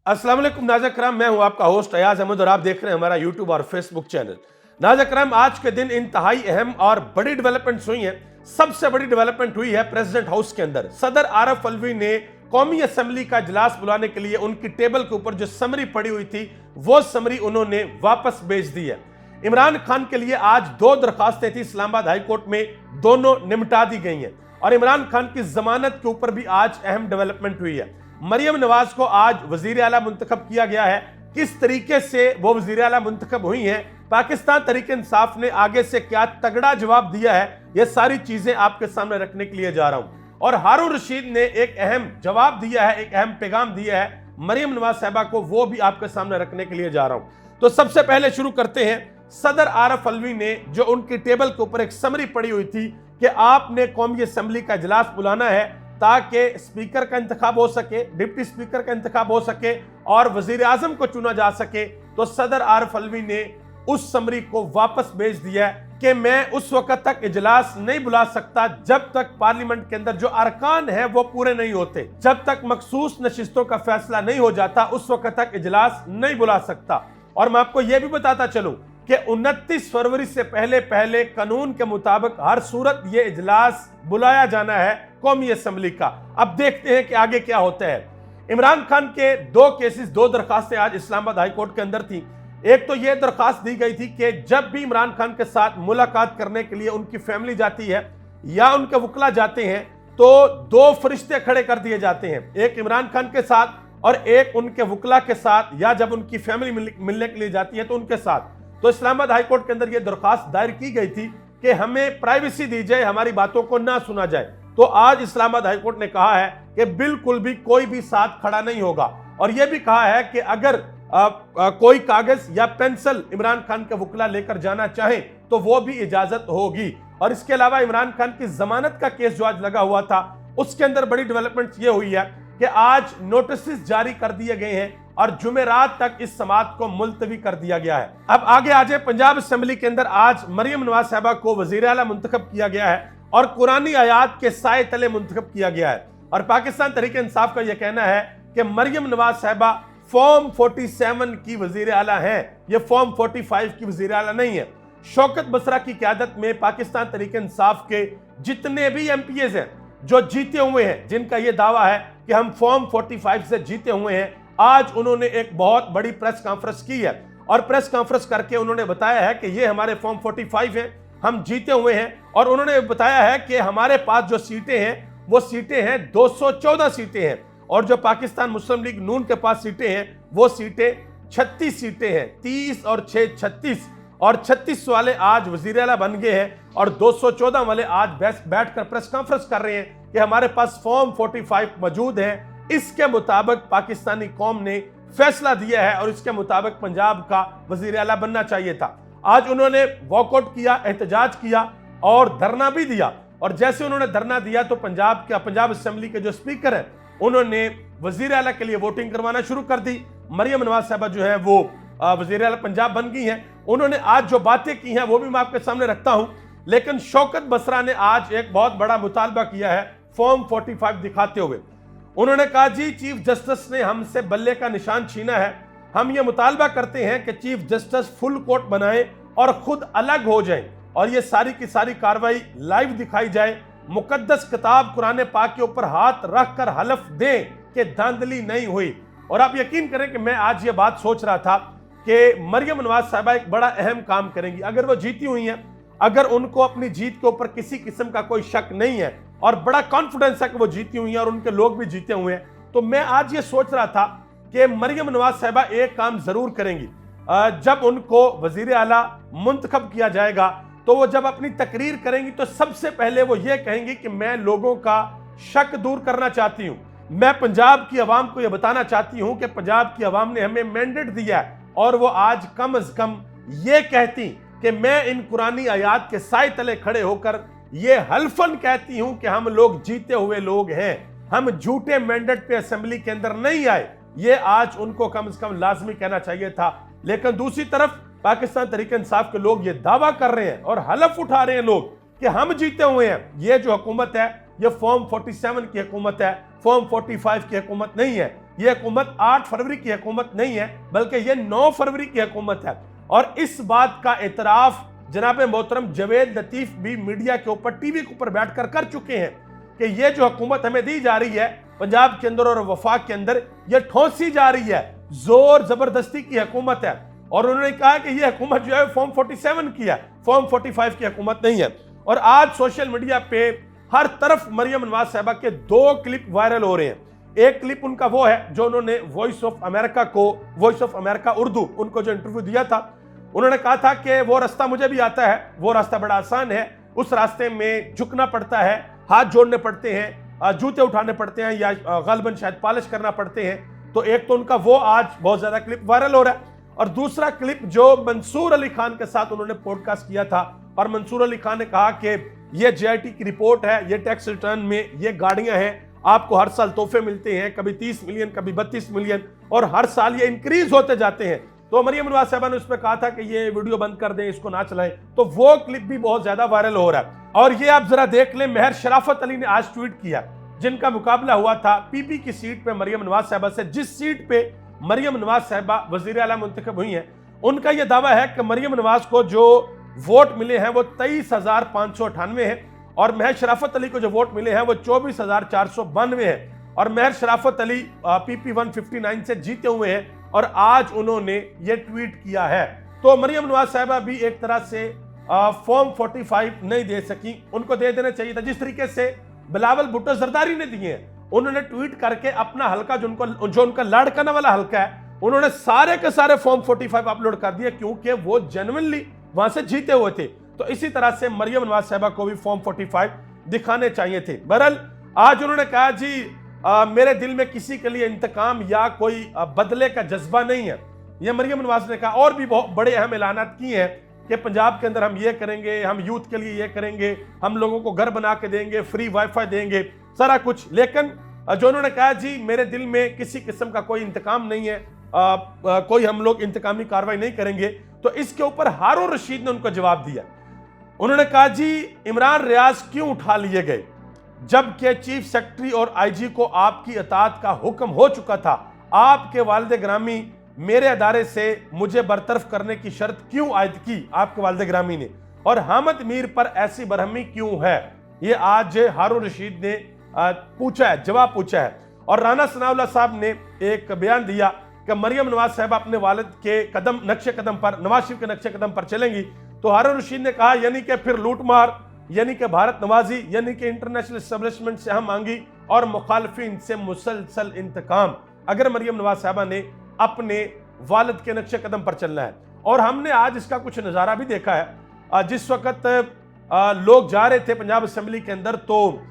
अस्सलाम वालेकुम नाज़रीन कराम, मैं हूं आपका होस्ट अयाज अहमद और आप देख रहे हैं हमारा यूट्यूब और फेसबुक चैनल। नाज़रीन कराम, आज के दिन इंतहाई अहम और बड़ी डेवलपमेंट्स हुई हैं। सबसे बड़ी डेवलपमेंट हुई है प्रेसिडेंट हाउस के अंदर। सदर आरफ अलवी ने कौमी असम्बली का इजलास बुलाने के लिए उनकी टेबल के ऊपर जो समरी पड़ी हुई थी वो समरी उन्होंने वापस भेज दी है। इमरान खान के लिए आज दो दरखास्तें थी इस्लामाबाद हाई कोर्ट में, दोनों निपटा दी गई हैं और इमरान खान की जमानत के ऊपर भी आज अहम डेवलपमेंट हुई है। मरियम नवाज को आज वजीर आला मुंतखब किया गया है। किस तरीके से वो वजीर आला मुंतखब हुई हैं, पाकिस्तान तहरीक इंसाफ ने आगे से क्या तगड़ा जवाब दिया है, ये सारी चीजें आपके सामने रखने के लिए जा रहा हूं। और हारून रशीद ने एक अहम जवाब दिया है, एक अहम पैगाम दिया है मरियम नवाज साहबा को, वो भी आपके सामने रखने के लिए जा रहा हूं। तो सबसे पहले शुरू करते हैं। सदर आरफ अलवी ने जो उनकी टेबल के ऊपर एक समरी पड़ी हुई थी कि आपने कौमी असम्बली का इजलास बुलाना है ताकि स्पीकर का इंतखाब हो सके, डिप्टी स्पीकर का इंतखाब हो सके और वजीर आजम को चुना जा सके। तो सदर आरफ अलवी ने उस समरी को वापस भेज दिया कि मैं उस वक्त तक इजलास नहीं बुला सकता जब तक पार्लियामेंट के अंदर जो अरकान है वो पूरे नहीं होते, जब तक मखसूस नशिस्तों का फैसला नहीं हो जाता उस वक्त तक इजलास नहीं बुला सकता। और मैं आपको यह भी बताता चलूं कि 29 फरवरी से पहले कानून के मुताबिक हर सूरत ये इजलास बुलाया जाना है कौमी असम्बली का। अब देखते हैं कि आगे क्या होता है। इमरान खान के दो केसेस, दो दरखास्तें आज इस्लामाबाद हाई कोर्ट के अंदर थी। एक तो यह दरखास्त दी गई थी कि जब भी इमरान खान के साथ मुलाकात करने के लिए उनकी फैमिली जाती है या उनके वकला जाते हैं तो दो फरिश्ते खड़े कर दिए जाते हैं, एक इमरान खान के साथ और एक उनके वकला के साथ, या जब उनकी फैमिली मिलने के लिए जाती है तो उनके साथ। तो इस्लामाबाद हाई कोर्ट के अंदर यह दरखास्त दायर की गई थी कि हमें प्राइवेसी दी जाए, हमारी बातों को ना सुना जाए। तो आज इस्लामाबाद हाई कोर्ट ने कहा है कि बिल्कुल भी कोई भी साथ खड़ा नहीं होगा और यह भी कहा है कि अगर कोई कागज या पेंसिल इमरान खान के वकला लेकर जाना चाहे तो वो भी इजाजत होगी। और इसके अलावा इमरान खान की जमानत का केस जो आज लगा हुआ था उसके अंदर बड़ी डेवलपमेंट ये हुई है कि आज नोटिस जारी कर दिए गए हैं और जुमेरात तक इस समाअत को मुलतवी कर दिया गया है। अब आगे आ जाए, पंजाब असेंबली के अंदर आज मरियम नवाज साहबा को वजीर आला मुंतखब किया गया है और कुरानी आयात के साए तले मुंतखब किया गया है। और पाकिस्तान तहरीक इंसाफ का यह कहना है कि मरियम नवाज साहबा फॉर्म 47 की वजीर आला हैं, ये फॉर्म 45 की वजीर आला नहीं है। शौकत बसरा की क़यादत में पाकिस्तान तहरीक इंसाफ के जितने भी MPs हैं जो जीते हुए हैं, जिनका यह दावा है कि हम फॉर्म 45 से जीते हुए हैं, आज उन्होंने एक बहुत बड़ी प्रेस कॉन्फ्रेंस की है और प्रेस कॉन्फ्रेंस करके उन्होंने बताया है कि ये हमारे फॉर्म 45 हैं, हम जीते हुए हैं। और उन्होंने बताया है कि हमारे पास जो सीटें हैं वो सीटें हैं 214 सीटें हैं और जो पाकिस्तान मुस्लिम लीग नून के पास सीटें हैं वो सीटें 36 सीटें हैं। 30 और 6 36 और 36 वाले आज वजीर आला बन गए हैं और 214 वाले आज बैठकर प्रेस कॉन्फ्रेंस कर रहे हैं कि हमारे पास फॉर्म 45 मौजूद है। इसके मुताबिक पाकिस्तानी कौम ने फैसला दिया है और इसके मुताबिक पंजाब का वजीर आला बनना चाहिए था। आज उन्होंने वॉकआउट किया, एहतजाज किया और धरना भी दिया। और जैसे उन्होंने धरना दिया तो पंजाब असेंबली के जो स्पीकर हैं उन्होंने वजीर आला के लिए वोटिंग करवाना शुरू कर दी। मरियम नवाज साहबा जो है वो वजीर आला पंजाब बन गई हैं। उन्होंने आज जो बातें की हैं वो भी मैं आपके सामने रखता हूं। लेकिन शौकत बसरा ने आज एक बहुत बड़ा मुतालबा किया है फॉर्म 45 दिखाते हुए। उन्होंने कहा, जी चीफ जस्टिस ने हमसे बल्ले का निशान छीना है, हम ये मुतालबा करते हैं कि चीफ जस्टिस फुल कोर्ट बनाए और खुद अलग हो जाए और ये सारी की सारी कार्रवाई लाइव दिखाई जाए। मुकद्दस किताब कुरान पाक के ऊपर हाथ रख कर हलफ दें कि धांधली नहीं हुई। और आप यकीन करें कि मैं आज ये बात सोच रहा था कि मरियम नवाज साहबा एक बड़ा अहम काम करेंगी। अगर वो जीती हुई हैं, अगर उनको अपनी जीत के ऊपर किसी किस्म का कोई शक नहीं है और बड़ा कॉन्फिडेंस है कि वो जीती हुई हैं और उनके लोग भी जीते हुए हैं, तो मैं आज ये सोच रहा था कि मरियम नवाज साहबा एक काम जरूर करेंगी। जब उनको वजीर आला मुंतखब किया जाएगा तो वो जब अपनी तकरीर करेंगी तो सबसे पहले वो ये कहेंगी कि मैं लोगों का शक दूर करना चाहती हूं, मैं पंजाब की आवाम को यह बताना चाहती हूं कि पंजाब की आवाम ने हमें मैंडेट दिया है। और वो आज कम अज कम ये कहती कि मैं इन कुरानी आयात के साए तले खड़े होकर ये हल्फन कहती हूं कि हम लोग जीते हुए लोग हैं, हम झूठे मैंडेट पे असेंबली के अंदर नहीं आए। ये आज उनको कम से कम लाजमी कहना चाहिए था। लेकिन दूसरी तरफ पाकिस्तान तहरीक इंसाफ के लोग ये दावा कर रहे हैं और हलफ उठा रहे हैं लोग कि हम जीते हुए हैं। ये जो हुकूमत है ये फॉर्म 47 की हुकूमत है, फॉर्म 45 की हुकूमत नहीं है। ये हुकूमत 8 फरवरी की हुकूमत नहीं है, बल्कि ये 9 फरवरी की हुकूमत है। और इस बात का एतराफ जनाब मोहतरम जावेद लतीफ भी मीडिया के ऊपर, टीवी के ऊपर बैठकर कर चुके हैं कि ये जो हुकूमत हमें दी जा रही है पंजाब के अंदर और वफाक के अंदर, ये ठोंसी जा रही है, जोर जबरदस्ती की हुकूमत है। और उन्होंने कहा कि यह हुकूमत जो है फॉर्म 47 की है, फॉर्म 45 की हुकूमत नहीं है। और आज सोशल मीडिया पे हर तरफ मरियम नवाज साहिबा के 2 क्लिप वायरल हो रहे हैं। एक क्लिप उनका वो है जो उन्होंने वॉइस ऑफ अमेरिका को, वॉइस ऑफ अमेरिका उर्दू, उनको जो इंटरव्यू दिया था, उन्होंने कहा था कि वो रास्ता मुझे भी आता है, वो रास्ता बड़ा आसान है, उस रास्ते में झुकना पड़ता है, हाथ जोड़ने पड़ते हैं, जूते उठाने पड़ते हैं, या गालबन शायद पॉलिश करना पड़ते हैं। तो एक तो उनका वो आज बहुत ज्यादा क्लिप वायरल हो रहा है, और दूसरा क्लिप जो मंसूर अली खान के साथ उन्होंने पॉडकास्ट किया था, और मंसूर अली खान ने कहा कि ये JIT की रिपोर्ट है, ये टैक्स रिटर्न में ये गाड़ियां हैं, आपको हर साल तोहफे मिलते हैं, कभी 30 मिलियन, कभी 32 मिलियन, और हर साल ये इंक्रीज होते जाते हैं। तो मरियम नवाज साहिबा ने उस पर कहा था कि ये वीडियो बंद कर दें, इसको ना चलाएं। तो वो क्लिप भी बहुत ज्यादा वायरल हो रहा है। और ये आप जरा देख लें, महर शराफत अली ने आज ट्वीट किया, जिनका मुकाबला हुआ था PP की सीट पे मरियम नवाज साहिबा से, जिस सीट पे मरियम नवाज साहिबा वजीर आला मुंतखब हुई हैं। उनका यह दावा है कि मरियम नवाज को जो वोट मिले हैं वो 23,598 हैं, और महर शराफत अली को जो वोट मिले हैं वो 24,492 हैं। और महर शराफत अली PP 159 से जीते हुए हैं, और आज उन्होंने ये ट्वीट किया है। तो मरियम नवाज साहिबा भी एक तरह से फॉर्म 45 नहीं दे सकी, उनको दे देना चाहिए था, जिस तरीके से बिलावल भुट्टो जरदारी ने दिए हैं। उन्होंने ट्वीट करके अपना हल्का, जो उनका लाड़काना वाला हल्का है, उन्होंने सारे के सारे फॉर्म 45 अपलोड कर दिए, क्योंकि वो जेन्युइनली वहां से जीते हुए थे। तो इसी तरह से मरियम नवाज साहिबा को भी फॉर्म 45 दिखाने चाहिए थे। बहरहाल आज उन्होंने कहा, जी मेरे दिल में किसी के लिए इंतकाम या कोई बदले का जज्बा नहीं है, यह मरियम नवाज ने कहा। और भी बहुत बड़े अहम ऐलानात किए हैं कि पंजाब के अंदर हम ये करेंगे, हम यूथ के लिए ये करेंगे, हम लोगों को घर बना के देंगे, फ्री वाईफाई देंगे, सारा कुछ। लेकिन जो उन्होंने कहा, जी मेरे दिल में किसी किस्म का कोई इंतकाम नहीं है, कोई हम लोग इंतकामी कार्रवाई नहीं करेंगे। तो इसके ऊपर हारून रशीद ने उनको जवाब दिया। उन्होंने कहा, जी इमरान रियाज क्यों उठा लिए गए, जबकि चीफ सेक्रेटरी और IG को आपकी अतात का हुक्म हो चुका था। आपके वालिद ग्रामी मेरे अदारे से मुझे बरतरफ करने की शर्त क्यों आयद की आपके वालिद ग्रामी ने, और हामिद मीर पर ऐसी बरहमी क्यों है। ये आज हारून रशीद ने पूछा है, जवाब पूछा है। और राना सनाउल्लाह साहब ने एक बयान दिया कि मरियम नवाज साहब अपने वालिद के कदम, नक्शे कदम पर, नवाज शरीफ के नक्शे कदम पर चलेंगी। तो हारून रशीद ने कहा, यानी कि फिर लूटमार, यानी कि भारत नवाजी, यानी कि इंटरनेशनल एस्टेब्लिशमेंट से हम मांगी और मुखालफिन से मुसलसल इंतकाम, अगर मरियम नवाज साहबा ने अपने वालिद के नक्शे कदम पर चलना है। और हमने आज इसका कुछ नज़ारा भी देखा है। जिस वक्त लोग जा रहे थे पंजाब असेंबली के अंदर, तो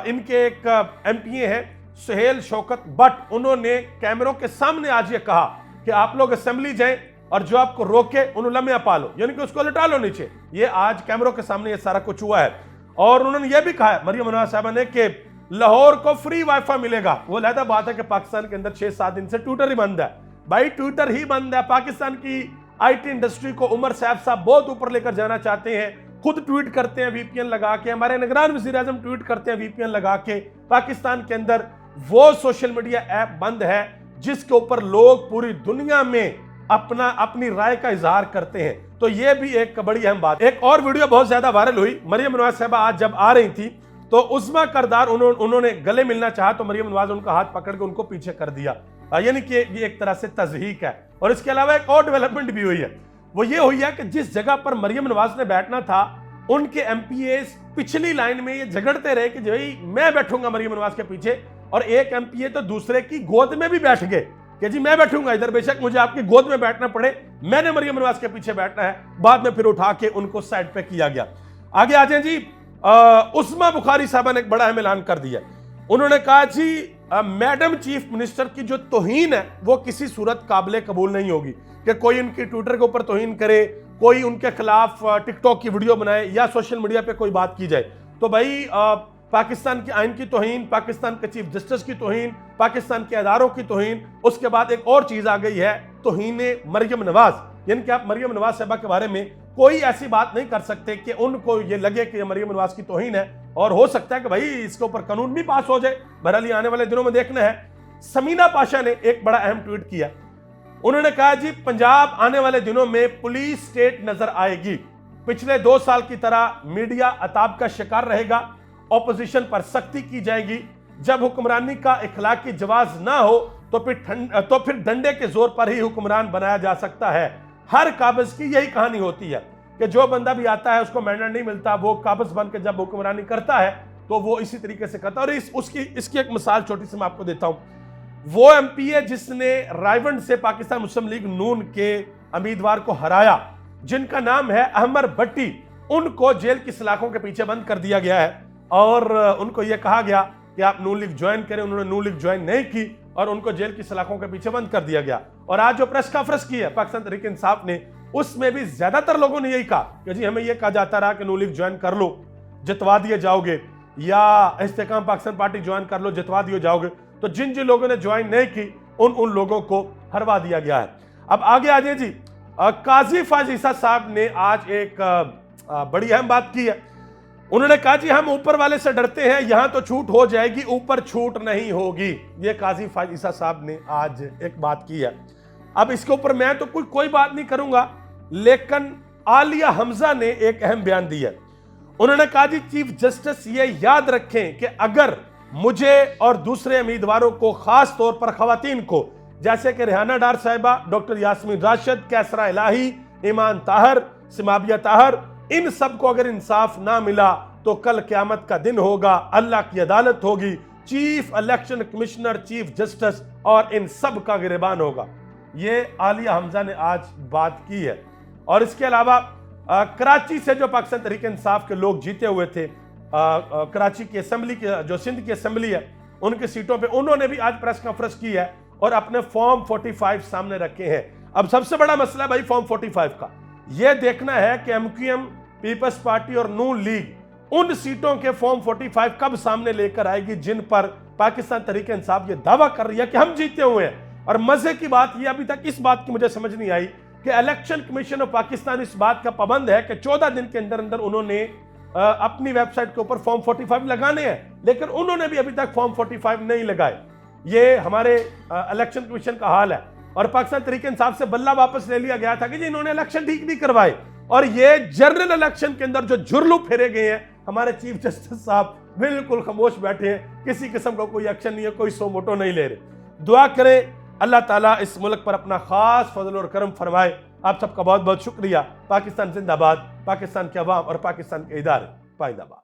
इनके एक MPA हैं सुहेल शौकत बट, उन्होंने कैमरों के सामने आज ये कहा कि आप लोग असेंबली जाएं और जो आपको रोके उन्हें लम्हे पालो, यानी कि उसको लटा लो नीचे। ये आज कैमरों के सामने ये सारा कुछ हुआ है। और उन्होंने ये भी कहा है मरियम नवाज साहिबा ने कि लाहौर को फ्री वाईफाई मिलेगा। वो लहदा बात है कि पाकिस्तान के अंदर 6-7 दिन से ट्विटर ही बंद है। भाई ट्विटर ही बंद है। पाकिस्तान की IT इंडस्ट्री को उमर सैफ साहब बहुत ऊपर लेकर जाना चाहते हैं, खुद ट्वीट करते हैं VPN लगा के, हमारे निगरान वज़ीर आज़म ट्वीट करते हैं VPN लगा के। पाकिस्तान के अंदर वो सोशल मीडिया ऐप बंद है जिसके ऊपर लोग पूरी दुनिया में अपनी राय का इजहार करते हैं। तो ये भी एक बड़ी अहम बात। एक और वीडियो बहुत ज्यादा वायरल हुई, मरियम नवाज साहिबा आज जब आ रही थी तो उस्मा करदार उन्होंने गले मिलना चाहा, तो मरियम नवाज उनका हाथ पकड़ के उनको पीछे कर दिया, यानी कि ये एक तरह से तज़हीक है। और इसके अलावा एक और डेवलपमेंट भी हुई है, वो ये हुई है कि जिस जगह पर मरियम नवाज ने बैठना था, उनके MPA पिछली लाइन में ये झगड़ते रहे कि भाई मैं बैठूंगा मरियम नवाज के पीछे, और एक MPA तो दूसरे की गोद में भी बैठ गए कि जी मैं बैठूंगा इधर, बेशक मुझे आपकी गोद में बैठना पड़े, मैंने मरियम नवाज के पीछे बैठना है। बाद में फिर उठा के उनको साइड पे किया गया। आगे आ जाए जी, उस्मा बुखारी साहबा ने एक बड़ा ऐलान कर दिया। उन्होंने कहा, जी मैडम चीफ मिनिस्टर की जो तौहीन है वो किसी सूरत काबिल कबूल नहीं होगी कि कोई उनकी ट्विटर के ऊपर तौहीन करे, कोई उनके खिलाफ टिकटॉक की वीडियो बनाए या सोशल मीडिया पे कोई बात की जाए। तो भाई पाकिस्तान के आइन की तौहीन, पाकिस्तान के चीफ जस्टिस की तौहीन, पाकिस्तान के अदारों की तौहीन, उसके बाद एक और चीज आ गई है तौहीन मरियम नवाज, यानी कि आप मरियम नवाज साहिबा के बारे में कोई ऐसी बात नहीं कर सकते कि उनको ये लगे कि मरियम नवाज की तौहीन है। और हो सकता है कि भाई इसके ऊपर कानून भी पास हो जाए, बहरहाल आने वाले दिनों में देखना है। समीना पाशा ने एक बड़ा अहम ट्वीट किया। उन्होंने कहा जी पंजाब आने वाले दिनों में पुलिस स्टेट नजर आएगी। पिछले 2 साल की तरह मीडिया अताब का शिकार रहेगा, ऑपोजिशन पर सख्ती की जाएगी। जब हुक्मरानी का इखलाकी जवाज ना हो तो फिर डंडे के जोर पर ही हुक्मरान बनाया जा सकता है। हर काबिज की यही कहानी होती है कि जो बंदा भी आता है उसको मैंडेट नहीं मिलता, वो काबिज बन के जब हुक्मरानी करता है तो वो इसी तरीके से करता है। और इसकी एक मिसाल छोटी सी मैं आपको देता हूं। वो एमपी है जिसने रायवंड से पाकिस्तान मुस्लिम लीग नून के उम्मीदवार को हराया, जिनका नाम है अहमर भट्टी। उनको जेल की सलाखों के पीछे बंद कर दिया गया है और उनको यह कहा गया कि आप नून लीग ज्वाइन करें। उन्होंने नून लीग ज्वाइन नहीं की और उनको जेल की सलाखों के पीछे बंद कर दिया गया। और आज जो प्रेस कॉन्फ्रेंस की है पाकिस्तान तहरीक इंसाफ ने, उसमें भी ज्यादातर लोगों ने यही कहा कि जी हमें यह कहा जाता रहा कि नून लीग ज्वाइन कर लो जितवा दिए जाओगे, या इस्तेकाम पाकिस्तान पार्टी ज्वाइन कर लो जितवा दिए जाओगे। तो जिन जिन लोगों ने ज्वाइन नहीं की उन लोगों को हरवा दिया गया है। अब आगे आ जाए जी, काजी फाजीसा साहब ने आज एक बड़ी अहम बात की है। उन्होंने कहा जी हम ऊपर वाले से डरते हैं, यहां तो छूट हो जाएगी, ऊपर छूट नहीं होगी। ये काजी फाजीसा साहब ने आज एक बात की है। अब इसके ऊपर मैं तो कोई बात नहीं करूंगा, लेकिन आलिया हमजा ने एक अहम बयान दिया। उन्होंने कहा जी चीफ जस्टिस ये याद रखें कि अगर मुझे और दूसरे उम्मीदवारों को, खास तौर पर खवातीन को, जैसे कि रेहाना डार साहिबा, डॉक्टर यास्मीन राशिद, कैसरा इलाही, ईमान ताहर, सिमाबिया ताहर, इन सबको अगर इंसाफ ना मिला तो कल क़यामत का दिन होगा, अल्लाह की अदालत होगी, chief election commissioner, chief justice और इन सब का गिरबान होगा। ये आलिया हमजा ने आज बात की है। और इसके अलावा कराची से जो पाकिस्तान तहरीक इंसाफ के लोग जीते हुए थे, कराची की असेंबली की, जो सिंध की असेंबली है, उनकी सीटों पे उन्होंने भी आज प्रेस कॉन्फ्रेंस की है और अपने फॉर्म 45 सामने रखे हैं। अब सबसे बड़ा मसला भाई फॉर्म 45 का यह देखना है कि एमक्यूएम, पीपल्स पार्टी और नून लीग उन सीटों के फॉर्म 45 कब सामने लेकर आएगी जिन पर पाकिस्तान तहरीक इंसाफ ये दावा कर रही है कि हम जीते हुए हैं। और मजे की बात यह, अभी तक इस बात की मुझे समझ नहीं आई कि इलेक्शन कमीशन ऑफ पाकिस्तान इस बात का पाबंद है कि 14 दिन के अंदर अंदर उन्होंने अपनी वेबसाइट के ऊपर फॉर्म 45 लगाने हैं, लेकिन उन्होंने भी अभी तक फॉर्म 45 नहीं लगाए। ये हमारे इलेक्शन कमीशन का हाल है। और पाकिस्तान तहरीक इंसाफ से बल्ला वापस ले लिया गया था कि जी इन्होंने इलेक्शन ठीक नहीं करवाए। और ये जनरल इलेक्शन के अंदर जो जुर्लू फेरे गए हैं, हमारे चीफ जस्टिस साहब बिल्कुल खामोश बैठे हैं, किसी किस्म का कोई एक्शन नहीं है, कोई सो मोटो नहीं ले रहे। दुआ करें अल्लाह ताला इस मुल्क पर अपना खास फजल और करम फरमाए। आप सबका बहुत बहुत शुक्रिया। पाकिस्तान जिंदाबाद, पाकिस्तान के अवाम और पाकिस्तान के इदारे पाइंदाबाद।